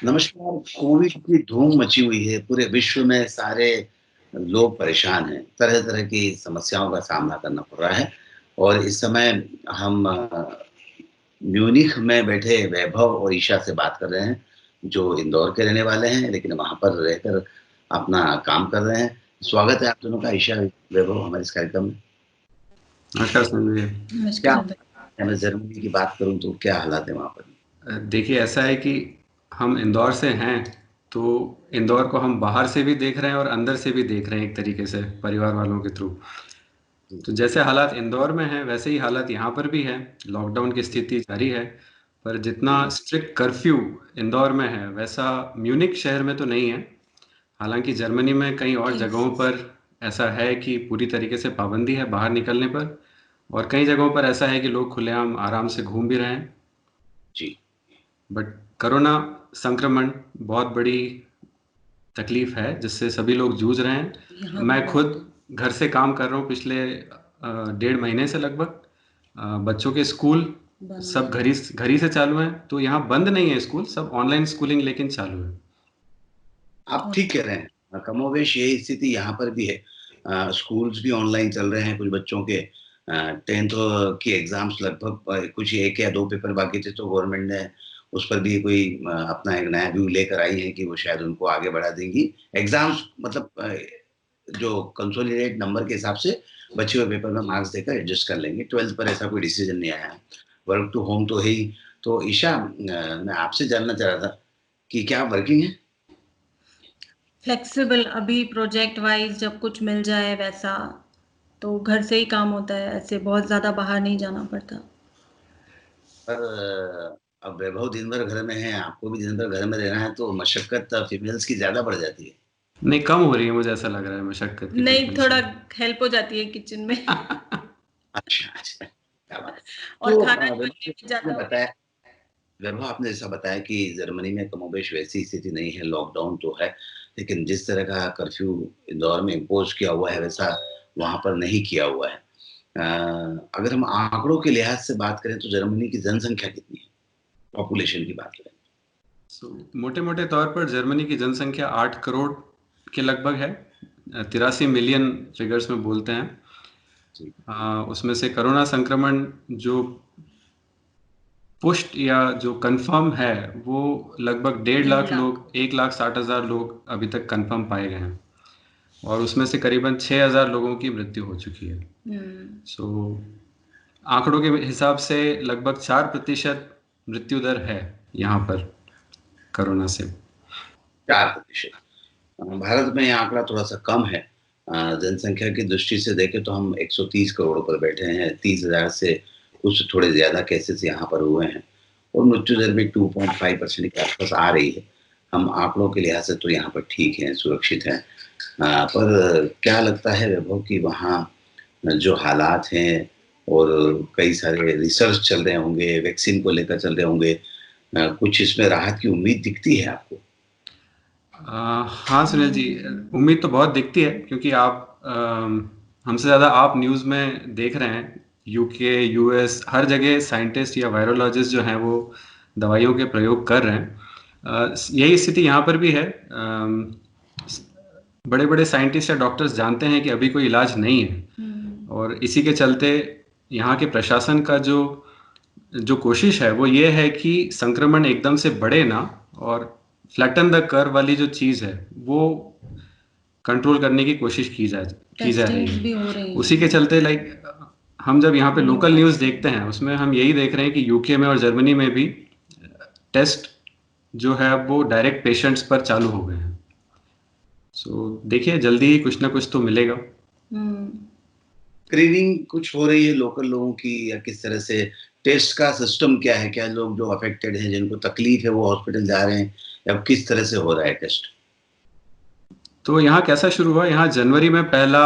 नमस्कार। कोविड की धूम मची हुई है, पूरे विश्व में सारे लोग परेशान हैं, तरह-तरह की समस्याओं का सामना करना पड़ रहा है और इस समय हम म्यूनिख में बैठे वैभव और ईशा से बात कर रहे हैं, जो इंदौर के रहने वाले हैं, लेकिन वहाँ पर रहकर अपना काम कर रहे हैं। स्वागत है आप दोनों का ईशा, वैभव हमारे इस कार्यक्रम में। नमस्कार संजय। क्या नमस्कार। मैं जर्मनी की बात करूँ तो क्या हालात है वहाँ पर? देखिए ऐसा है कि हम इंदौर से हैं, तो इंदौर को हम बाहर से भी देख रहे हैं और अंदर से भी देख रहे हैं एक तरीके से परिवार वालों के थ्रू। जी, तो जैसे हालात इंदौर में हैं, वैसे ही हालात यहाँ पर भी हैं। लॉकडाउन की जी, स्थिति जारी है, पर जितना जी, स्ट्रिक्ट कर्फ्यू इंदौर में है, वैसा म्यूनिख शहर में तो नहीं है। हालाँकि जर्मनी में कई और जगहों पर ऐसा है कि पूरी तरीके से पाबंदी है बाहर निकलने पर, और कई जगहों पर ऐसा है कि लोग खुलेआम आराम से घूम भी रहे हैं। जी। बट कोरोना संक्रमण बहुत बड़ी तकलीफ है जिससे सभी लोग जूझ रहे हैं। मैं खुद घर से काम कर रहा हूँ पिछले 1.5 महीने से लगभग। बच्चों के स्कूल सब घर ही से चालू हैं, तो यहाँ बंद नहीं है स्कूल, सब ऑनलाइन स्कूलिंग लेकिन चालू है। आप ठीक कह रहे हैं। कमोबेश यही स्थिति यहाँ पर भी है। स्कूल्स भी ऑनलाइन चल रहे हैं, कुछ बच्चों के 10th की एग्ज़ाम्स लगभग कुछ 1 या 2 पेपर बाकी थे, तो गवर्नमेंट ने उस पर भी कोई अपना एक नया व्यू लेकर आई है कि वो शायद उनको आगे बढ़ा देंगी। एग्ज़ाम्स मतलब जो कंसोलिडेट नंबर के हिसाब से बचे हुए पेपर में मार्क्स देकर एडजस्ट कर लेंगे। 12th पर ऐसा कोई डिसीज़न नहीं आया है। वर्क टू होम तो है ही। तो ईशा, मैं आपसे जानना चाह रहा था कि क्या आप वर्किंग हैं? फ्लेक्सिबल अभी प्रोजेक्ट वाइज जब कुछ मिल जाए वैसा तो घर से ही काम होता है, ऐसे बहुत ज़्यादा बाहर नहीं जाना पड़ता। पर अब वैभव दिन भर घर में है, आपको भी दिन भर घर में रहना है, तो मशक्कत फीमेल्स की ज़्यादा बढ़ जाती है। नहीं, कम हो रही है, मुझे ऐसा लग रहा है मशक्कत की नहीं, थोड़ा फ्रीक्वेंसी। हेल्प हो जाती है किचन में। अच्छा, अच्छा, क्या बात है। और तो खाना वैभव बनने भी आपने जाता होगा। बताया वैभव आपने जैसा बताया कि जर्मनी में कमोबेश वैसी स्थिति नहीं है, लॉकडाउन तो है, लेकिन जिस तरह का कर्फ्यू इंदौर में इम्पोज़ किया हुआ है, वैसा वहाँ पर नहीं किया हुआ है। अगर हम आँकड़ों के लिहाज से बात करें, तो जर्मनी की जनसंख्या कितनी है? पॉपुलेशन की बात करें। सो मोटे-मोटे तौर पर जर्मनी की जनसंख्या 8 करोड़ के लगभग है। 83 मिलियन फिगर्स में बोलते हैं। जी, उसमें से कोरोना संक्रमण जो पुष्ट या जो कंफर्म है, वो लगभग 1.5 लाख लोग, 1,60,000 लोग अभी तक कंफर्म पाए गए हैं, और उसमें से करीबन 6,000 लोगों की मृत्यु हो चुकी है। सो आंकड़ों के हिसाब से लगभग 4% मृत्यु दर है यहाँ पर कोरोना से। 4%। भारत में ये आंकड़ा थोड़ा-सा कम है। जनसंख्या की दृष्टि से देखें तो हम 130 करोड़ पर बैठे हैं, 30,000 से कुछ थोड़े ज़्यादा केसेज़ यहाँ पर हुए हैं और मृत्यु दर भी 2.5% के आस-पास आ रही है। हम आंकड़ों के लिहाज से तो यहाँ पर ठीक हैं, सुरक्षित हैं। पर क्या लगता है वैभव कि वहाँ जो हालात हैं और कई सारे रिसर्च चल रहे होंगे, वैक्सीन को लेकर चल रहे होंगे, कुछ इसमें राहत की उम्मीद दिखती है आपको? हाँ सुनील जी, उम्मीद तो बहुत दिखती है, क्योंकि आप हमसे ज़्यादा आप न्यूज़ में देख रहे हैं। यूके, यूएस, हर जगह साइंटिस्ट या वायरोलॉजिस्ट जो हैं वो दवाइयों के प्रयोग कर रहे हैं। यही स्थिति यहाँ पर भी है। बड़े बड़े साइंटिस्ट या डॉक्टर्स जानते हैं कि अभी कोई इलाज नहीं है, और इसी के चलते यहाँ के प्रशासन का जो जो कोशिश है वो ये है कि संक्रमण एकदम से बढ़े ना, और फ्लैटन द कर्व वाली जो चीज़ है वो कंट्रोल करने की कोशिश की जा रही टेस्टिंग्स भी हो है। रही उसी के हैं। चलते हम जब यहाँ पे लोकल न्यूज़ देखते हैं, उसमें हम यही देख रहे हैं कि यूके में और जर्मनी में भी टेस्ट जो है वो डायरेक्ट पेशेंट्स पर चालू हो गए हैं। सो देखिए, जल्दी ही कुछ ना कुछ तो मिलेगा। स्क्रीनिंग कुछ हो रही है लोकल लोगों की या किस तरह से? टेस्ट का सिस्टम क्या है? क्या लोग जो अफेक्टेड हैं, जिनको तकलीफ है, वो हॉस्पिटल जा रहे हैं या किस तरह से हो रहा है टेस्ट? तो यहाँ कैसा शुरू हुआ, यहाँ जनवरी में पहला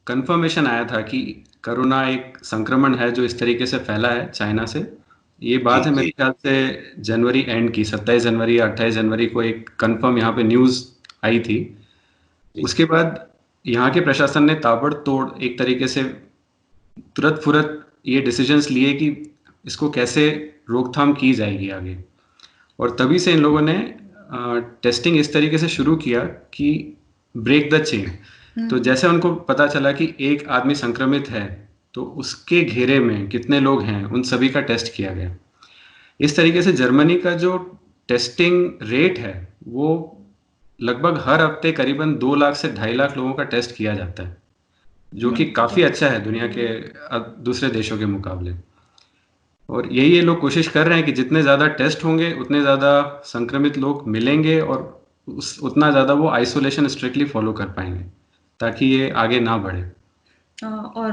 कंफर्मेशन आया था कि कोरोना एक संक्रमण है जो इस तरीके से फैला है चाइना से। ये जी, बात है मेरे जी, ख्याल से जनवरी एंड की, 27 जनवरी या 28 जनवरी को एक कंफर्म यहाँ पे न्यूज़ आई थी। जी। उसके बाद यहाँ के प्रशासन ने ताबड़तोड़ एक तरीके से तुरंत फुरत ये डिसीजंस लिए कि इसको कैसे रोकथाम की जाएगी आगे। और तभी से इन लोगों ने टेस्टिंग इस तरीके से शुरू किया कि ब्रेक द चेन। तो जैसे उनको पता चला कि एक आदमी संक्रमित है तो उसके घेरे में कितने लोग हैं उन सभी का टेस्ट किया गया। इस तरीके से जर्मनी का जो टेस्टिंग रेट है वो लगभग हर हफ्ते करीबन 2 लाख से 2.5 लाख लोगों का टेस्ट किया जाता है, जो कि काफ़ी अच्छा है दुनिया के दूसरे देशों के मुकाबले। और यही ये लोग कोशिश कर रहे हैं कि जितने ज़्यादा टेस्ट होंगे उतने ज़्यादा संक्रमित लोग मिलेंगे और उतना ज़्यादा वो आइसोलेशन स्ट्रिक्टली फॉलो कर पाएंगे ताकि ये आगे ना बढ़े। और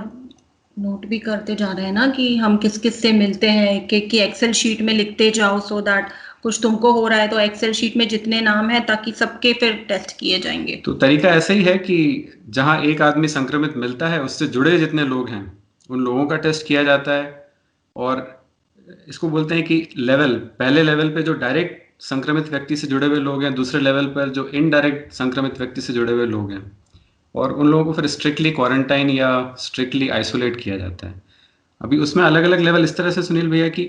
नोट भी करते जा रहे हैं ना कि हम किस किस से मिलते हैं, कि एक्सेल शीट में लिखते जाओ सो दैट कुछ तुमको हो रहा है तो एक्सेल शीट में जितने नाम है ताकि सबके फिर टेस्ट किए जाएंगे। तो तरीका ऐसा ही है कि जहां एक आदमी संक्रमित मिलता है उससे जुड़े जितने लोग हैं उन लोगों का टेस्ट किया जाता है। और इसको बोलते हैं कि पहले लेवल पे जो डायरेक्ट संक्रमित व्यक्ति से जुड़े हुए लोग हैं, दूसरे लेवल पर जो इनडायरेक्ट संक्रमित व्यक्ति से जुड़े हुए लोग हैं, और उन लोगों को फिर स्ट्रिक्टली क्वारंटाइन या स्ट्रिक्टली आइसोलेट किया जाता है। अभी उसमें अलग अलग लेवल इस तरह से सुनील भैया कि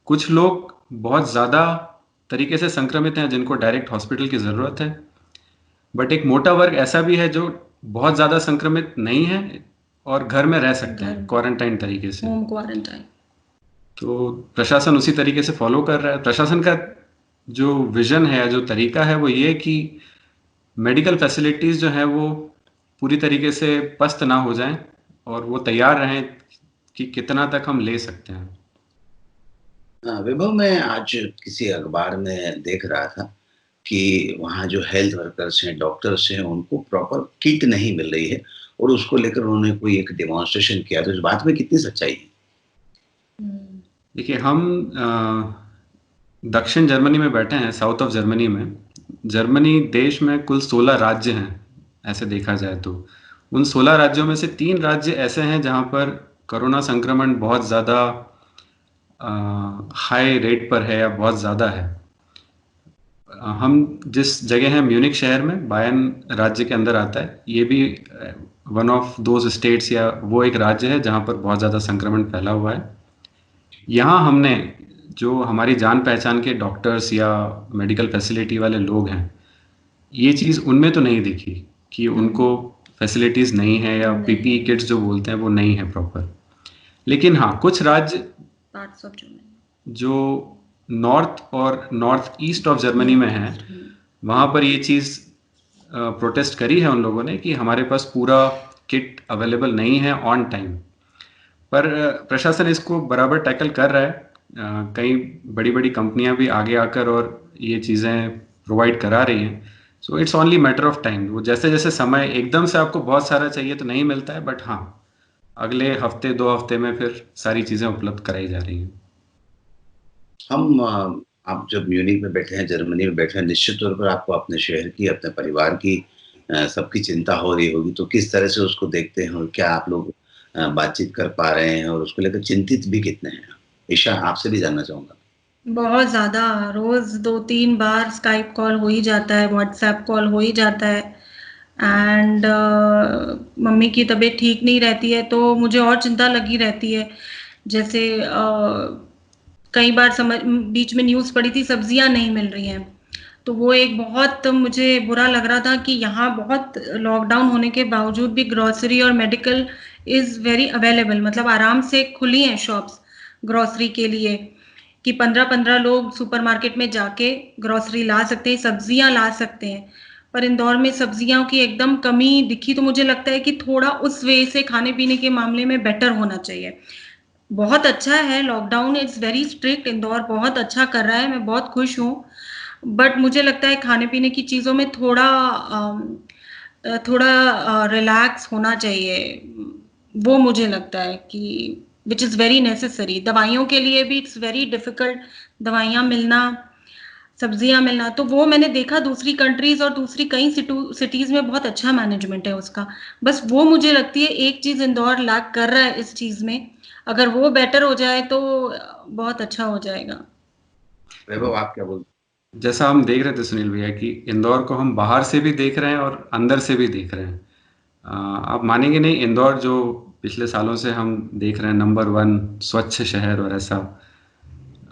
कुछ लोग बहुत ज़्यादा तरीके से संक्रमित हैं जिनको डायरेक्ट हॉस्पिटल की ज़रूरत है, बट एक मोटा वर्ग ऐसा भी है जो बहुत ज़्यादा संक्रमित नहीं है और घर में रह सकते हैं क्वारंटाइन तरीके से, होम क्वारंटाइन। तो प्रशासन उसी तरीके से फॉलो कर रहा है। प्रशासन का जो विजन है, जो तरीका है, वो ये कि मेडिकल फैसिलिटीज़ जो हैं वो पूरी तरीके से पस्त ना हो जाएं और वो तैयार रहें कि कितना तक हम ले सकते हैं। विभव, मैं आज किसी अखबार में देख रहा था कि वहाँ जो हेल्थ वर्कर्स हैं, डॉक्टर्स हैं, उनको प्रॉपर किट नहीं मिल रही है और उसको लेकर उन्होंने कोई एक डेमोन्स्ट्रेशन किया। तो इस बात में कितनी सच्चाई है? देखिए, हम दक्षिण जर्मनी में बैठे हैं, साउथ ऑफ जर्मनी में। जर्मनी देश में कुल 16 राज्य हैं ऐसे देखा जाए तो। उन 16 राज्यों में से 3 राज्य ऐसे हैं जहाँ पर कोरोना संक्रमण बहुत ज़्यादा हाई रेट पर है या बहुत ज़्यादा है। हम जिस जगह हैं म्यूनिक शहर में, बायर्न राज्य के अंदर आता है। ये भी वन ऑफ दोज स्टेट्स या वो एक राज्य है जहाँ पर बहुत ज़्यादा संक्रमण फैला हुआ है। यहाँ हमने जो हमारी जान पहचान के डॉक्टर्स या मेडिकल फैसिलिटी वाले लोग हैं, ये चीज़ उनमें तो नहीं देखी कि उनको फैसिलिटीज़ नहीं है या पीपीई किट्स जो बोलते हैं वो नहीं है प्रॉपर। लेकिन हाँ, कुछ राज्य जो नॉर्थ और नॉर्थ ईस्ट ऑफ जर्मनी में है, वहाँ पर ये चीज़ प्रोटेस्ट करी है उन लोगों ने कि हमारे पास पूरा किट अवेलेबल नहीं है ऑन टाइम। पर प्रशासन इसको बराबर टैकल कर रहा है। कई बड़ी बड़ी कंपनियां भी आगे आकर और ये चीज़ें प्रोवाइड करा रही हैं। So it's only matter of time. वो जैसे जैसे समय, एकदम से आपको बहुत सारा चाहिए तो नहीं मिलता है, बट हाँ, अगले हफ्ते 2 हफ्ते में फिर सारी चीज़ें उपलब्ध कराई जा रही हैं। आप जब म्यूनिक में बैठे हैं, जर्मनी में बैठे हैं, निश्चित तौर पर आपको अपने शहर की, अपने परिवार की, सबकी चिंता हो रही होगी। तो किस तरह से उसको देखते हैं और क्या आप लोग बातचीत कर पा रहे हैं और उसको लेकर चिंतित भी कितने हैं? ईशा, आपसे भी जानना चाहूँगा। बहुत ज़्यादा, रोज़ 2-3 बार स्काइप कॉल हो ही जाता है, व्हाट्सएप कॉल हो ही जाता है। एंड मम्मी की तबीयत ठीक नहीं रहती है तो मुझे और चिंता लगी रहती है। जैसे कई बार बीच में न्यूज़ पड़ी थी, सब्जियां नहीं मिल रही हैं, तो वो एक बहुत मुझे बुरा लग रहा था कि यहाँ बहुत लॉकडाउन होने के बावजूद भी ग्रोसरी और मेडिकल इज़ वेरी अवेलेबल, मतलब आराम से खुली हैं शॉप्स ग्रोसरी के लिए कि 15-15 लोग सुपरमार्केट में जाके ग्रोसरी ला सकते हैं, सब्जियां ला सकते हैं। पर इंदौर में सब्जियों की एकदम कमी दिखी, तो मुझे लगता है कि थोड़ा उस वे से खाने पीने के मामले में बेटर होना चाहिए। बहुत अच्छा है, lockdown is very strict, Indore बहुत अच्छा कर रहा है, मैं बहुत खुश हूँ। बट मुझे लगता है खाने पीने की चीज़ों में थोड़ा रिलैक्स होना चाहिए। वो मुझे लगता है कि विच इज़ वेरी नेसेसरी। दवाइयों के लिए भी इट्स वेरी डिफ़िकल्ट दवाइयाँ मिलना, सब्जियाँ मिलना। तो वो मैंने देखा दूसरी कंट्रीज़ और दूसरी कई सिटीज़ में बहुत अच्छा मैनेजमेंट है उसका। बस वो मुझे लगती है एक चीज़ इंदौर लैक कर रहा है इस चीज़ में। अगर वो बेटर हो जाए तो बहुत अच्छा हो जाएगा। वैभव, आप क्या बोलते? जैसा हम देख रहे थे सुनील भैया कि इंदौर को हम बाहर से भी देख रहे हैं और अंदर से भी देख रहे हैं। आप मानेंगे नहीं, इंदौर जो पिछले सालों से हम देख रहे हैं नंबर 1 स्वच्छ शहर और ऐसा,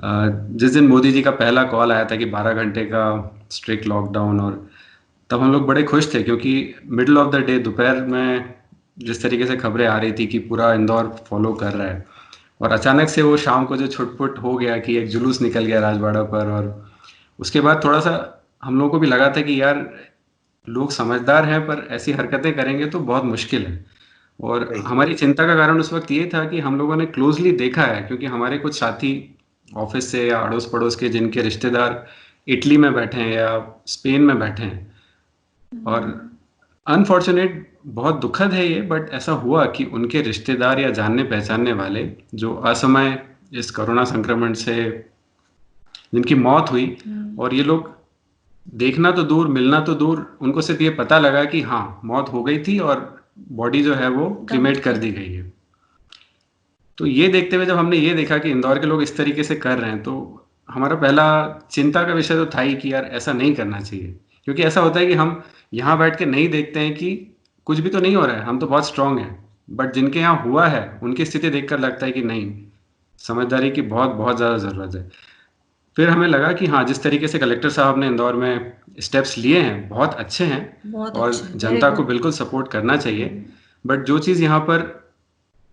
जिस दिन मोदी जी का पहला कॉल आया था कि 12 घंटे का स्ट्रिक्ट लॉकडाउन, और तब हम लोग बड़े खुश थे क्योंकि मिडिल ऑफ द डे दोपहर में जिस तरीके से खबरें आ रही थी कि पूरा इंदौर फॉलो कर रहा है, और अचानक से वो शाम को जो छुटपुट हो गया कि एक जुलूस निकल गया राजवाड़ा पर, और उसके बाद थोड़ा सा हम लोगों को भी लगा था कि यार लोग समझदार हैं पर ऐसी हरकतें करेंगे तो बहुत मुश्किल है। और हमारी चिंता का कारण उस वक्त ये था कि हम लोगों ने क्लोजली देखा है, क्योंकि हमारे कुछ साथी ऑफिस से या अड़ोस पड़ोस के जिनके रिश्तेदार इटली में बैठे हैं या स्पेन में बैठे हैं, और अनफॉर्चुनेट बहुत दुखद है ये, बट ऐसा हुआ कि उनके रिश्तेदार या जानने पहचानने वाले जो असमय इस कोरोना संक्रमण से जिनकी मौत हुई, और ये लोग देखना तो दूर मिलना तो दूर, उनको सिर्फ ये पता लगा कि हाँ मौत हो गई थी और बॉडी जो है वो क्रीमेट कर दी गई है। तो ये देखते हुए जब हमने ये देखा कि इंदौर के लोग इस तरीके से कर रहे हैं, तो हमारा पहला चिंता का विषय तो था ही कि यार ऐसा नहीं करना चाहिए, क्योंकि ऐसा होता है कि हम यहाँ बैठ के नहीं देखते हैं कि कुछ भी तो नहीं हो रहा है, हम तो बहुत स्ट्रांग हैं, बट जिनके यहाँ हुआ है उनकी स्थिति देखकर लगता है कि नहीं, समझदारी की बहुत बहुत ज़्यादा ज़रूरत है। फिर हमें लगा कि हाँ, जिस तरीके से कलेक्टर साहब ने इंदौर में स्टेप्स लिए हैं बहुत अच्छे हैं, और जनता को बिल्कुल सपोर्ट करना चाहिए, बट जो चीज़ यहाँ पर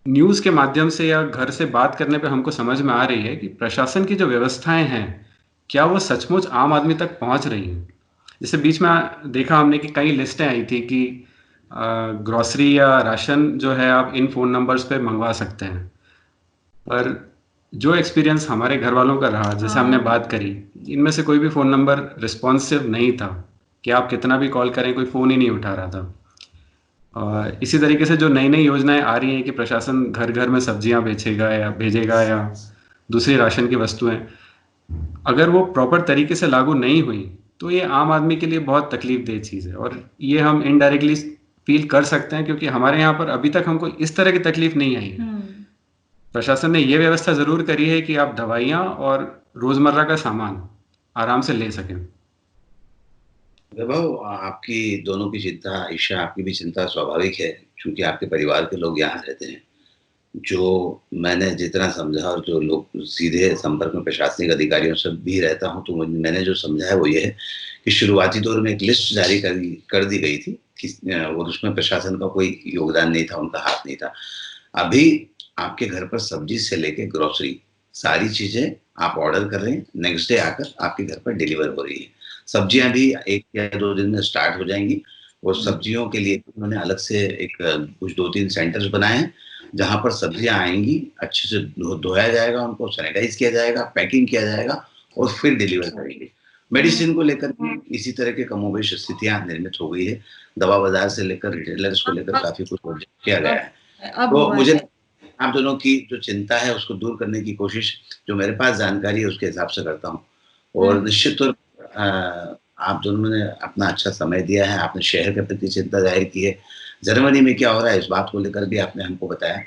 न्यूज़ के माध्यम से या घर से बात करने पे हमको समझ में आ रही है कि प्रशासन की जो व्यवस्थाएं हैं क्या वो सचमुच आम आदमी तक पहुंच रही हैं। जैसे बीच में देखा हमने कि कई लिस्टें आई थी कि ग्रोसरी या राशन जो है आप इन फ़ोन नंबर्स पे मंगवा सकते हैं, पर जो एक्सपीरियंस हमारे घर वालों का रहा, जैसे हमने बात करी, इनमें से कोई भी फ़ोन नंबर रिस्पॉन्सिव नहीं था, कि आप कितना भी कॉल करें कोई फ़ोन ही नहीं उठा रहा था। इसी तरीके से जो नई नई योजनाएं आ रही हैं कि प्रशासन घर घर में सब्जियां बेचेगा या भेजेगा या दूसरी राशन की वस्तुएं, अगर वो प्रॉपर तरीके से लागू नहीं हुई तो ये आम आदमी के लिए बहुत तकलीफ देह चीज़ है, और ये हम इनडायरेक्टली फील कर सकते हैं क्योंकि हमारे यहाँ पर अभी तक हमको इस तरह की तकलीफ नहीं आई है। प्रशासन ने ये व्यवस्था जरूर करी है कि आप दवाइयाँ और रोजमर्रा का सामान आराम से ले सकें। वैभव, आपकी दोनों की चिंता, ईशा आपकी भी चिंता स्वाभाविक है, क्योंकि आपके परिवार के लोग यहाँ रहते हैं। जो मैंने जितना समझा और जो लोग सीधे संपर्क में प्रशासनिक अधिकारियों से भी रहता हूँ, तो मैंने जो समझा है वो ये है कि शुरुआती दौर में एक लिस्ट जारी कर दी गई थी और उसमें प्रशासन का कोई योगदान नहीं था, उनका हाथ नहीं था। अभी आपके घर पर सब्जी से लेके ग्रोसरी सारी चीजें आप ऑर्डर कर रहे हैं, नेक्स्ट डे आकर आपके घर पर डिलीवर हो रही है। सब्जियां भी 1 या 2 दिन में स्टार्ट हो जाएंगी, और सब्जियों के लिए उन्होंने अलग से एक कुछ 2-3 सेंटर्स बनाए हैं जहां पर सब्जियां आएंगी, अच्छे से धोया जाएगा, उनको सैनिटाइज किया जाएगा, पैकिंग किया जाएगा और फिर डिलीवर करेंगे। मेडिसिन को लेकर भी इसी तरह के कमोबेश स्थितियां निर्मित हो गई है। दवा बाजार से लेकर रिटेलर्स को लेकर काफी कुछ किया गया है। तो मुझे आप दोनों की जो चिंता है उसको दूर करने की कोशिश जो मेरे पास जानकारी है उसके हिसाब से करता हूँ, और निश्चित तौर पर आप दोनों ने अपना अच्छा समय दिया है, आपने शहर के प्रति चिंता जाहिर की है, जर्मनी में क्या हो रहा है इस बात को लेकर भी आपने हमको बताया,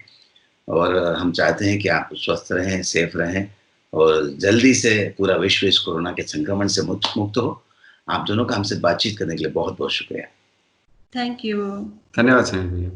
और हम चाहते हैं कि आप स्वस्थ रहें, सेफ रहें, और जल्दी से पूरा विश्व इस कोरोना के संक्रमण से मुक्त हो। आप दोनों का हमसे बातचीत करने के लिए बहुत बहुत शुक्रिया। Thank you. धन्यवाद भैया।